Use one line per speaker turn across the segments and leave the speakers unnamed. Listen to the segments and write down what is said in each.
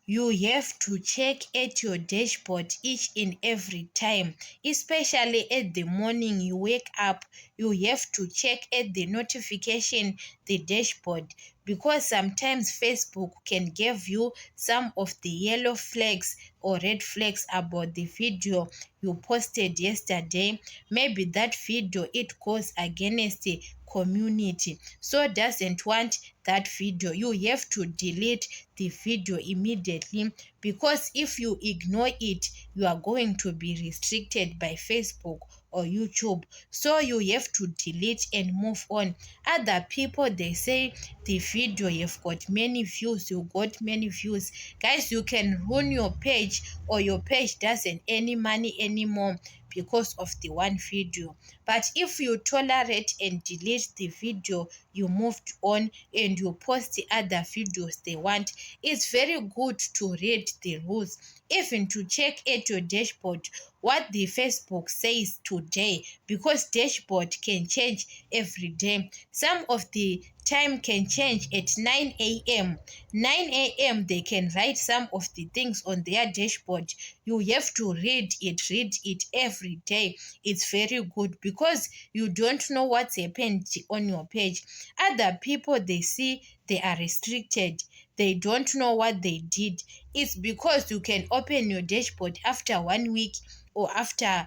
You have to check at your dashboard each and every time, especially at the morning you wake up. You have to check at the notification, the dashboard, because sometimes Facebook can give you some of the yellow flags or red flags about the video you posted yesterday. Maybe that video it goes against the community, so doesn't want that video. You have to delete the video immediately, because if you ignore it, you are going to be restricted by Facebook or YouTube. So you have to delete and move on. Other people, they say the video you've got many views, you got many views. Guys, you can ruin your page, or your page doesn't any money anymore because of the one video. But if you tolerate and delete the video, you moved on and you post the other videos they want, it's very good to read the rules, even to check at your dashboard what the Facebook says today, because dashboard can change every day. Some of the time can change at 9 a.m. 9 a.m. they can write some of the things on their dashboard. You have to read it every day. It's very good, because you don't know what's happened on your page. Other people, they see they are restricted, they don't know what they did. It's because you can open your dashboard after 1 week, or after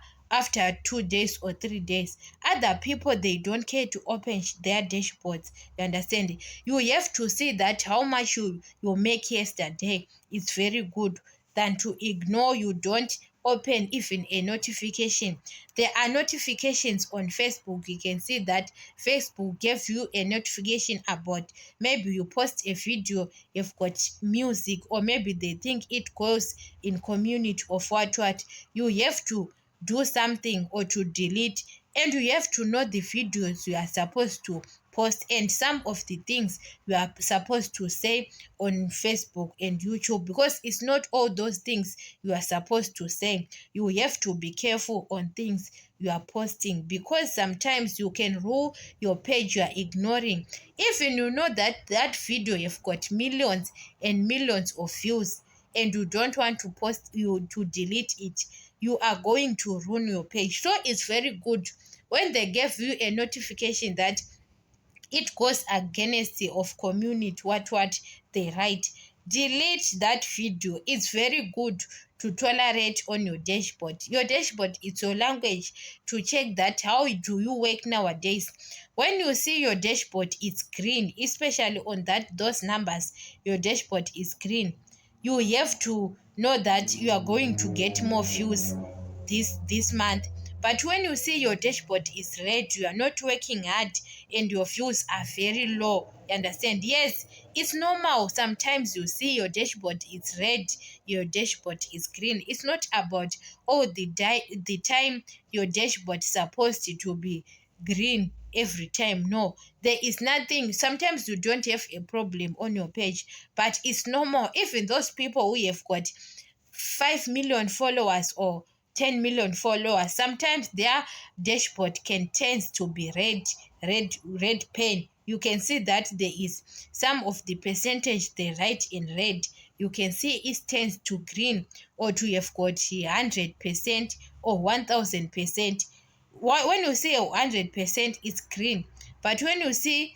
2 days or 3 days. Other people, they don't care to open their dashboards. You understand? You have to see that how much you make yesterday. It's very good than to ignore. You don't open even a notification. There are notifications on Facebook. You can see that Facebook gives you a notification about, maybe you post a video, you've got music, or maybe they think it goes in community of what. You have to do something or to delete, and you have to know the videos you are supposed to post and some of the things you are supposed to say on Facebook and YouTube, because it's not all those things you are supposed to say. You have to be careful on things you are posting, because sometimes you can rule your page you are ignoring. Even you know that that video you've got millions and millions of views, and you don't want to post, you to delete it, you are going to ruin your page. So it's very good when they give you a notification that it goes against the of community what they write. Delete that video. It's very good to tolerate on your dashboard. Your dashboard is your language to check that how do you work nowadays. When you see your dashboard is green, especially on that those numbers, your dashboard is green, you have to know that you are going to get more views this month. But when you see your dashboard is red, you are not working hard and your views are very low. You understand? Yes, it's normal. Sometimes you see your dashboard is red, your dashboard is green. It's not about the time your dashboard is supposed to be green every time. No, there is nothing. Sometimes you don't have a problem on your page, but it's normal. Even those people who have got 5 million followers or 10 million followers, sometimes their dashboard can tend to be red pen. You can see that there is some of the percentage they write in red. You can see it tends to green, or to have got 100% or 1000%. When you see 100%, it's green, but when you see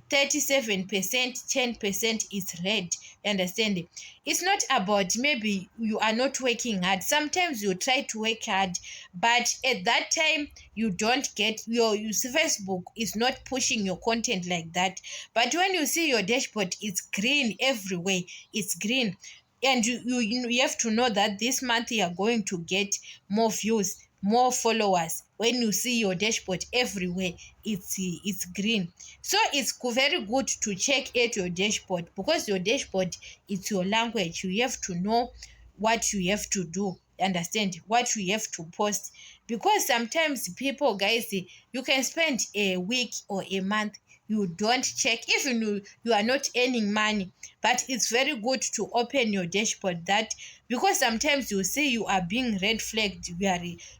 37%, 10% is red. You understand? It's not about maybe you are not working hard. Sometimes you try to work hard, but at that time you don't get your Facebook is not pushing your content like that. But when you see your dashboard, it's green everywhere, it's green. And you have to know that this month you are going to get more views, more followers. When you see your dashboard everywhere, it's green. So it's very good to check at your dashboard, because your dashboard is your language. You have to know what you have to do, understand what you have to post. Because sometimes people, guys, you can spend a week or a month, you don't check, even you are not earning money. But it's very good to open your dashboard, that because sometimes you see you are being red flagged,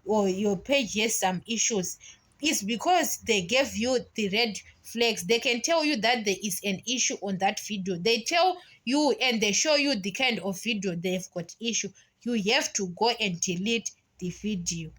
or your page has some issues. It's because they gave you the red flags. They can tell you that there is an issue on that video. They tell you and they show you the kind of video they've got issue, you have to go and delete the video.